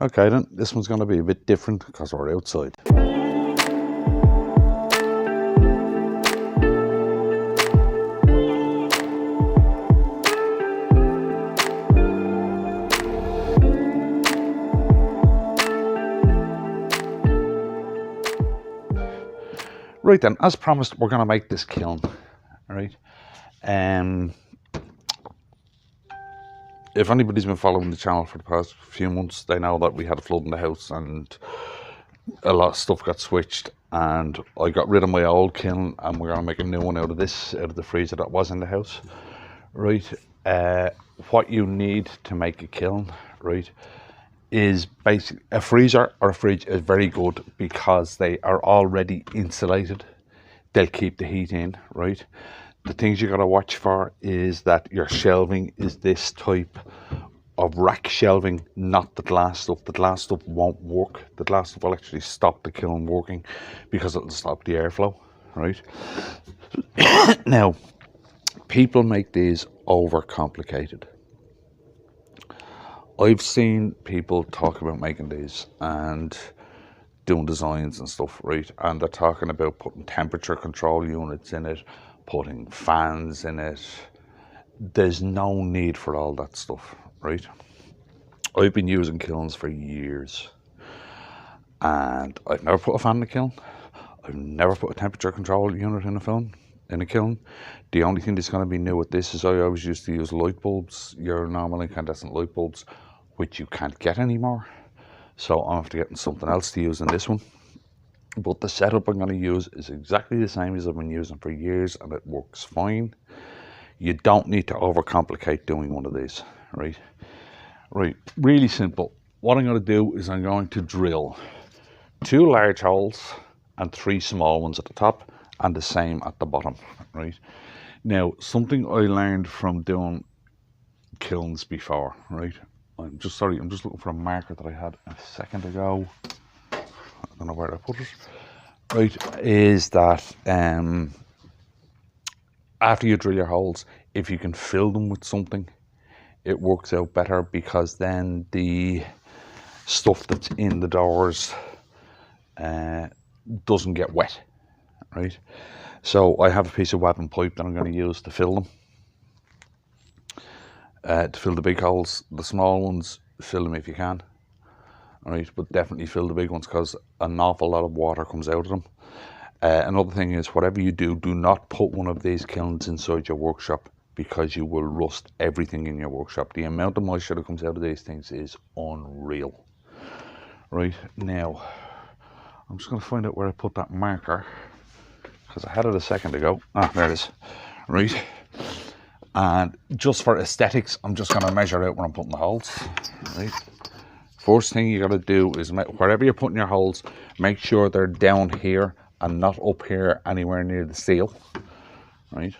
Okay then, this one's going to be a bit different because we're outside. Right then, as promised, we're going to make this kiln, right? If anybody's been following the channel for the past few months, they know that we had a flood in the house and a lot of stuff got switched, and I got rid of my old kiln and we're going to make a new one out of this, out of the freezer that was in the house, right? What you need to make a kiln, right, is basically a freezer or a fridge is very good because they are already insulated. They'll keep the heat in, right? The things you got to watch for is that your shelving is this type of rack shelving, not the glass stuff. The glass stuff won't work. The glass stuff will actually stop the kiln working because it'll stop the airflow, right? Now, people make these overcomplicated. I've seen people talk about making these and doing designs and stuff, right? And they're talking about putting temperature control units in it, putting fans in it. There's no need for all that stuff, right? I've been using kilns for years and I've never put a fan in a kiln. I've never put a temperature control unit in a kiln. The only thing that's going to be new with this is I always used to use light bulbs, your normal incandescent light bulbs, which you can't get anymore. So I'm after getting something else to use in this one. But the setup I'm going to use is exactly the same as I've been using for years and it works fine. You don't need to overcomplicate doing one of these, right? Right, really simple. What I'm going to do is I'm going to drill 2 large holes and 3 small ones at the top and the same at the bottom, right? Now, something I learned from doing kilns before, right? I'm just looking for a marker that I had a second ago. I don't know where I put it. Right, is that after you drill your holes, if you can fill them with something, it works out better because then the stuff that's in the doors doesn't get wet, right? So I have a piece of webbing pipe that I'm going to use to fill them. To fill the big holes. The small ones, fill them if you can, right? But definitely fill the big ones because an awful lot of water comes out of them. Another thing is, whatever you do, do not put one of these kilns inside your workshop because you will rust everything in your workshop. The amount of moisture that comes out of these things is unreal. Right, now, I'm just going to find out where I put that marker because I had it a second ago. Ah, there it is. Right. And just for aesthetics, I'm just going to measure out where I'm putting the holes. Right. First thing you got to do is, wherever you're putting your holes, make sure they're down here and not up here anywhere near the seal. Right.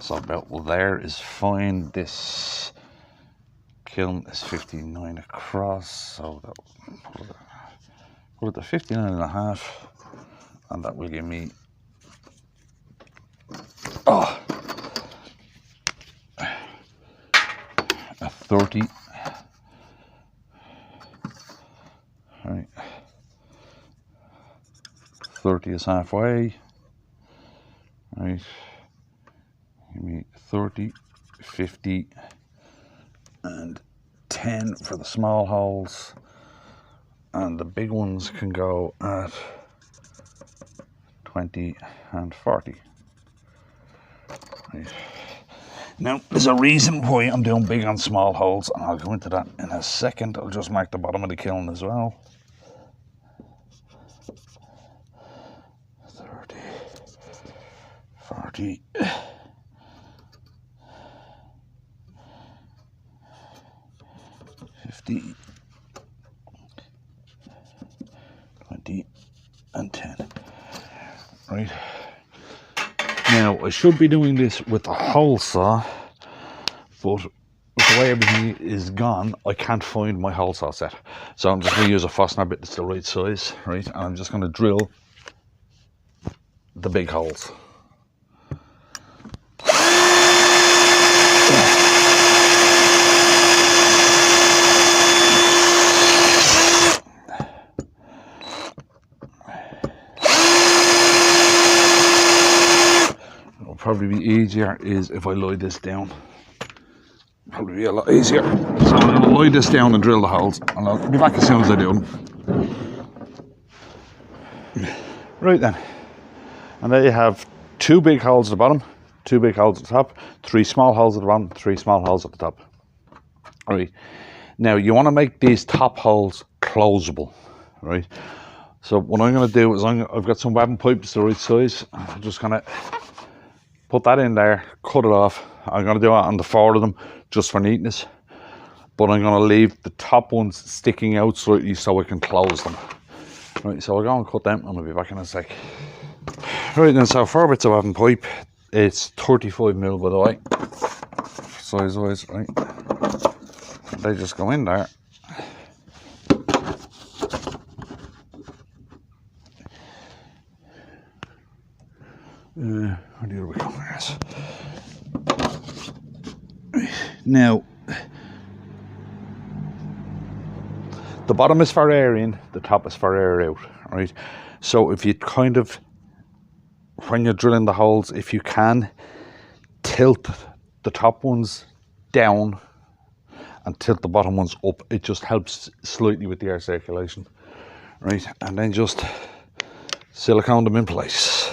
So about there is fine. This kiln is 59 across, so that put it to 59 and a half, and that will give me a 30. Right, 30 is halfway. Right, give me 30, 50, and 10 for the small holes, and the big ones can go at 20 and 40. Right. Now, there's a reason why I'm doing big and small holes, and I'll go into that in a second. I'll just mark the bottom of the kiln as well. 30, 40, 50, 20, and 10. Right. Now, I should be doing this with a hole saw, but with the way everything is gone, I can't find my hole saw set. So I'm just going to use a Fosner bit that's the right size, right? And I'm just going to drill the big holes. probably be easier is if I lie this down. Probably be a lot easier. So I'm going to lie this down and drill the holes, and I'll be back as soon as I do them. Right then, and there you have 2 big holes at the bottom, 2 big holes at the top, 3 small holes at the bottom, 3 small holes at the top. Right, now you want to make these top holes closable, right? So what I'm going to do is I've got some webbing pipes the right size. I'm just going to put that in there, cut it off. I'm going to do it on the 4 of them just for neatness, but I'm going to leave the top ones sticking out slightly so I can close them. Right, so I'll go and cut them and I'll be back in a sec. Right then, so 4 bits of webbing pipe. It's 35mm by the way, size wise, right? They just go in there. Where do we go? Yes. Now, the bottom is for air in, the top is for air out, right? So if you kind of, when you're drilling the holes, if you can, tilt the top ones down and tilt the bottom ones up, it just helps slightly with the air circulation, right? And then just silicone them in place.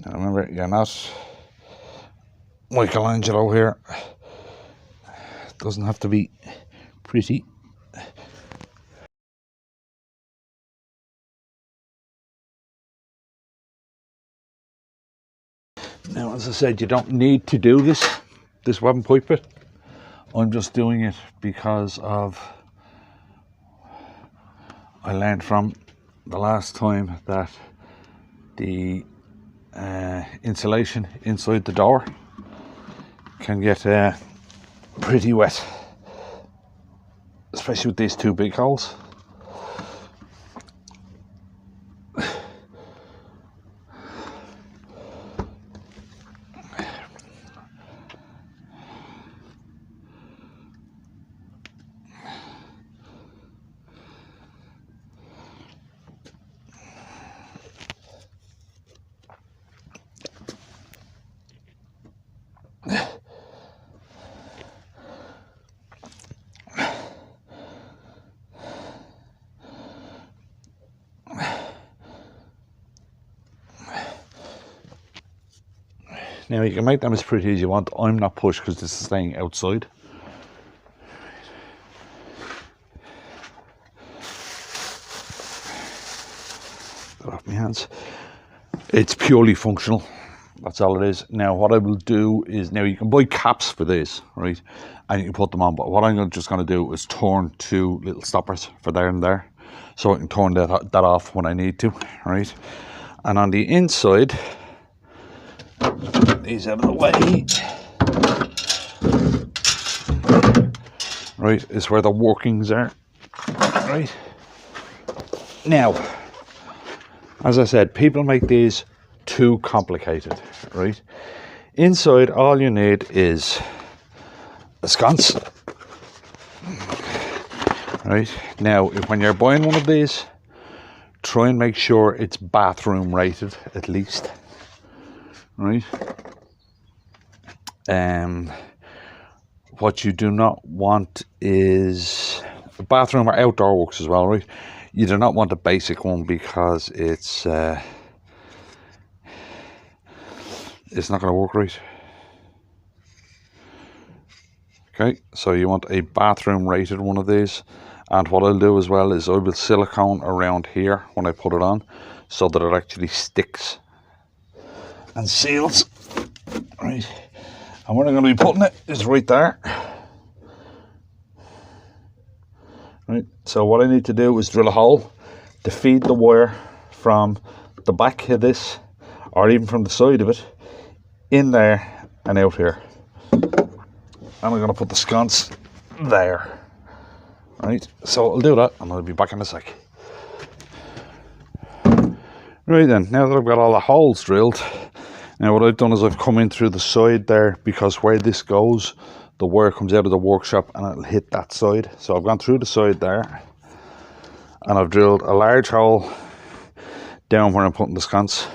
Now remember, you're not Michelangelo here. It doesn't have to be pretty. Now, as I said, you don't need to do this webbing pipe bit. I'm just doing it because of I learned from the last time that the insulation inside the door can get pretty wet, especially with these 2 big holes. Now you can make them as pretty as you want. I'm not pushed because this is staying outside. Get off my hands. It's purely functional. That's all it is. Now what I will do is, now you can buy caps for this, right? And you can put them on, but what I'm just going to do is turn 2 little stoppers for there and there, so I can turn that off when I need to, right? And on the inside, these out of the way, right, is where the workings are, right? Now, as I said, people make these too complicated, right? Inside, all you need is a sconce, right? Now, when you're buying one of these, try and make sure it's bathroom rated at least, right? What you do not want is a bathroom or outdoor works as well, right? You do not want a basic one because it's not going to work right. Okay, so you want a bathroom rated one of these, and what I'll do as well is I will silicone around here when I put it on so that it actually sticks and seals, right? And where I'm going to be putting it is right there, right? So what I need to do is drill a hole to feed the wire from the back of this, or even from the side of it, in there and out here. And I'm going to put the sconce there, right? So I'll do that and I'll be back in a sec. Right then, now that I've got all the holes drilled, now what I've done is I've come in through the side there, because where this goes, the wire comes out of the workshop and it'll hit that side. So I've gone through the side there, and I've drilled a large hole down where I'm putting the sconce,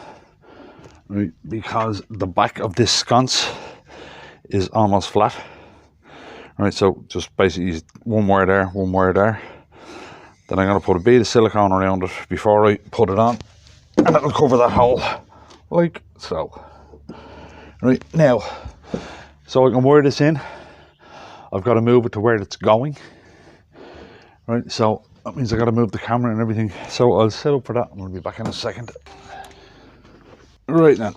right, because the back of this sconce is almost flat. Right, so just basically one wire there, one wire there. Then I'm going to put a bead of silicone around it before I put it on, and it'll cover that hole like so. Right, now, so I can wire this in, I've got to move it to where it's going. Right, so that means I've got to move the camera and everything. So I'll set up for that. I'm going to be back in a second. Right then,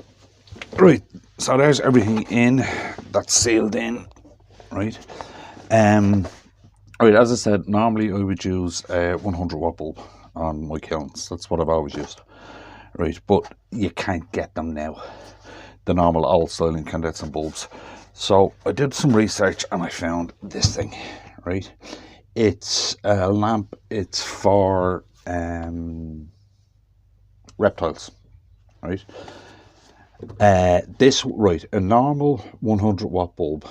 right, so there's everything in, that's sealed in, right. Right, as I said, normally I would use a 100 watt bulb on my kilns. That's what I've always used. Right, but you can't get them now. The normal old style incandescent bulbs. So I did some research and I found this thing, right? It's a lamp, it's for reptiles, right? Right, a normal 100 watt bulb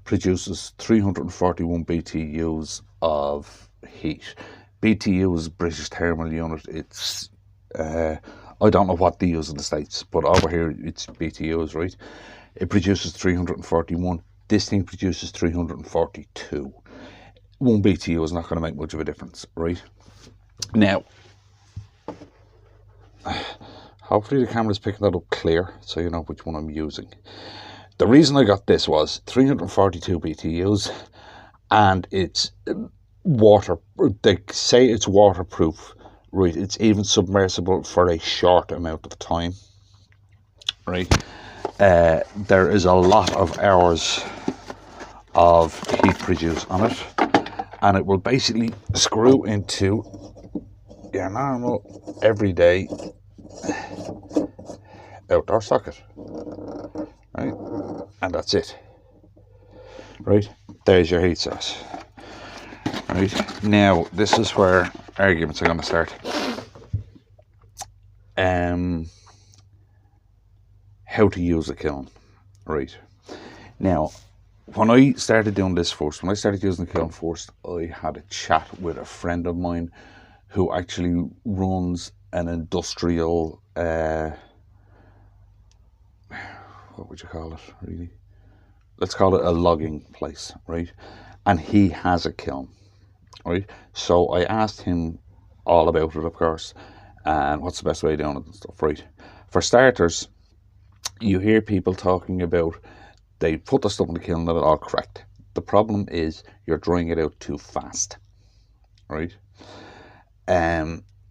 produces 341 BTUs of heat. BTU is British thermal unit. It's I don't know what they use in the States, but over here it's BTUs, right? It produces 341. This thing produces 342. 1 BTU is not going to make much of a difference, right? Now, hopefully the camera's picking that up clear, so you know which one I'm using. The reason I got this was 342 BTUs, and it's water. They say it's waterproof, right? It's even submersible for a short amount of time, right? There is a lot of hours of heat produced on it, and it will basically screw into your normal everyday outdoor socket, right? And that's it, right? There's your heat source, right? Now this is where arguments are going to start. How to use a kiln, right? Now, when I started doing this first, when I started using the kiln first, I had a chat with a friend of mine who actually runs an industrial, what would you call it, really? Let's call it a logging place, right? And he has a kiln, right? So I asked him all about it, of course, and what's the best way of doing it and stuff, right? For starters, you hear people talking about they put the stuff in the kiln and it all cracked. The problem is you're drying it out too fast, right?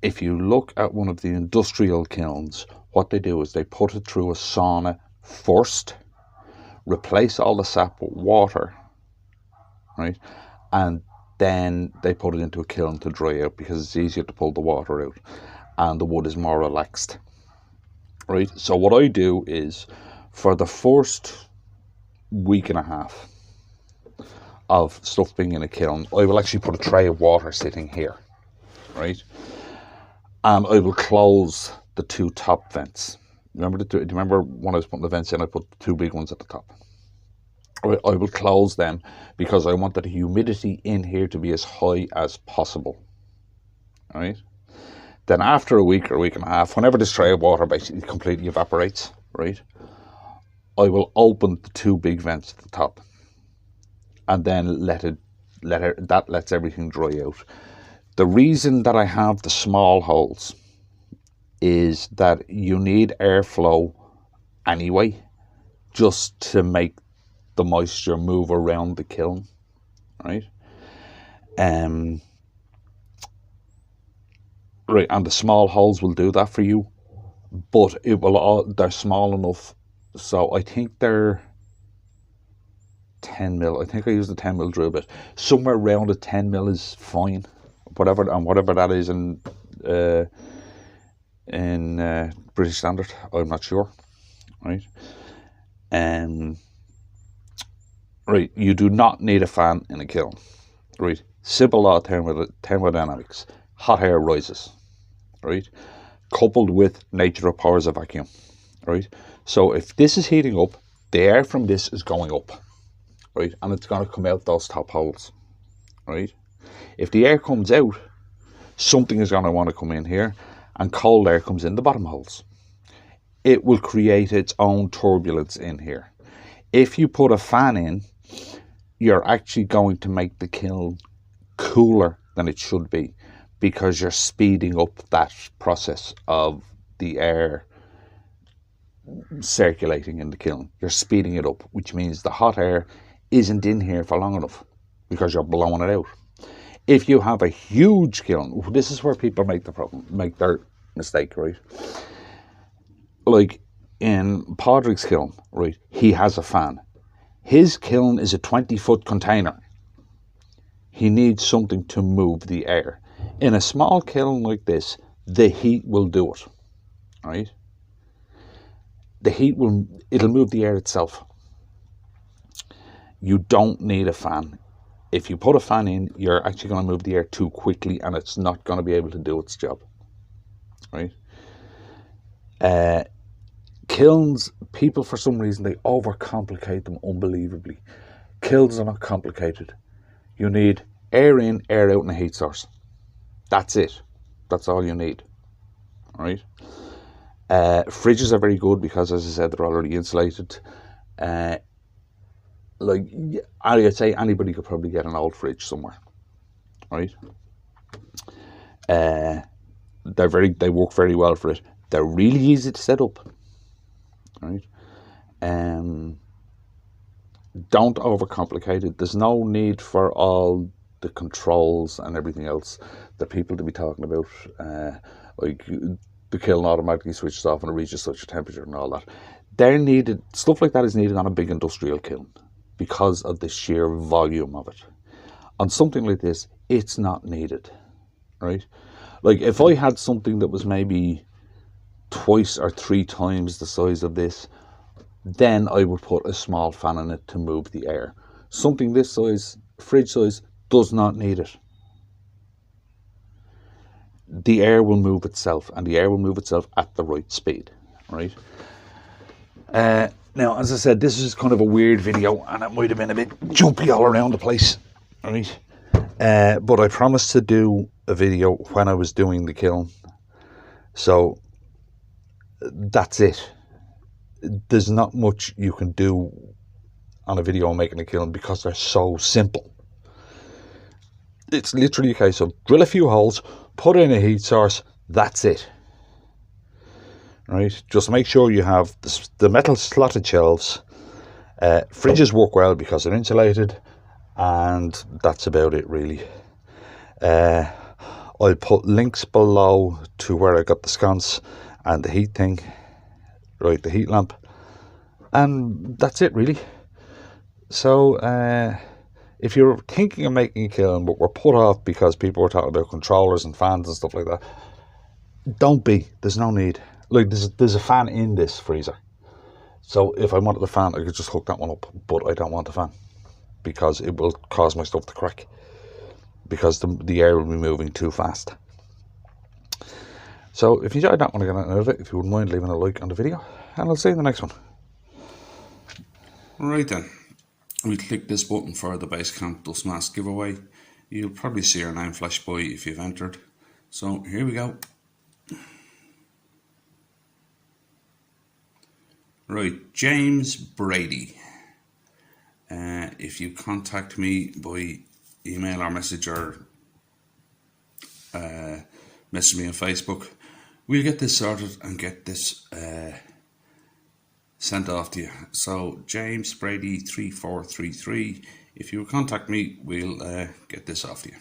If you look at one of the industrial kilns, what they do is they put it through a sauna first, replace all the sap with water, right? And then they put it into a kiln to dry out because it's easier to pull the water out and the wood is more relaxed, right? So what I do is for the first week and a half of stuff being in a kiln, I will actually put a tray of water sitting here, right? And I will close the two top vents. Do you remember when I was putting the vents in, I put the two big ones at the top? I will close them because I want the humidity in here to be as high as possible, right? Then after a week or a week and a half, whenever this tray of water basically completely evaporates, right, I will open the two big vents at the top, and then that lets everything dry out. The reason that I have the small holes is that you need airflow anyway, just to make the moisture move around the kiln, right? Right, and the small holes will do that for you, but they're small enough. So I think they're 10 mil. I think I used a 10 mil drill bit. Somewhere around a 10 mil is fine. Whatever that is in British standard, I'm not sure. Right. Right. You do not need a fan in a kiln. Right. Simple law of thermodynamics. Hot air rises. Right. Coupled with nature of powers of vacuum. Right. So if this is heating up, the air from this is going up. right? And it's going to come out those top holes, right? If the air comes out, something is going to want to come in here, and cold air comes in the bottom holes. It will create its own turbulence in here. If you put a fan in, you're actually going to make the kiln cooler than it should be, because you're speeding up that process of the air circulating in the kiln. You're speeding it up, which means the hot air isn't in here for long enough because you're blowing it out. If you have a huge kiln, this is where people make their mistake, right? Like in Padraig's kiln, right? He has a fan. His kiln is a 20-foot container. He needs something to move the air. In a small kiln like this, the heat will do it, right? The heat it'll move the air itself. You don't need a fan. If you put a fan in, you're actually going to move the air too quickly, and it's not going to be able to do its job, right? Kilns, people for some reason, they overcomplicate them unbelievably. Kilns are not complicated. You need air in, air out, and a heat source. That's it. That's all you need, right? Fridges are very good because, as I said, they're already insulated. Like, I'd say anybody could probably get an old fridge somewhere, right? They work very well for it. They're really easy to set up, right? Don't overcomplicate it. There's no need for all the controls and everything else that people to be talking about, like the kiln automatically switches off when it reaches such a temperature and all that. They're needed. Stuff like that is needed on a big industrial kiln because of the sheer volume of it. On something like this, it's not needed, right? Like if I had something that was maybe twice or three times the size of this, then I would put a small fan in it to move the air. Something this size, fridge size, does not need it. The air will move itself, and the air will move itself at the right speed, right? Now, as I said, this is kind of a weird video, and it might have been a bit jumpy all around the place, right? But I promised to do a video when I was doing the kiln, so that's it. There's not much you can do on a video on making a kiln because they're so simple. It's literally a case of drill a few holes, put in a heat source, that's it. Right? Just make sure you have the metal slotted shelves. Fridges work well because they're insulated, and that's about it really. I'll put links below to where I got the sconce and the heat thing, right, the heat lamp, and that's it really. So if you're thinking of making a kiln but were put off because people were talking about controllers and fans and stuff like that, don't be. There's no need. Like there's a fan in this freezer, so if I wanted a fan I could just hook that one up, but I don't want a fan because it will cause my stuff to crack because the air will be moving too fast. So if you enjoyed that one again out of it, if you wouldn't mind leaving a like on the video, and I'll see you in the next one. Right then, we click this button for the Basecamp dust mask giveaway. You'll probably see your name flash by if you've entered. So here we go. Right, James Brady. If you contact me by email or message or message me on Facebook, we'll get this sorted and get this sent off to you. So James Brady 3433. If you contact me, we'll get this off to you.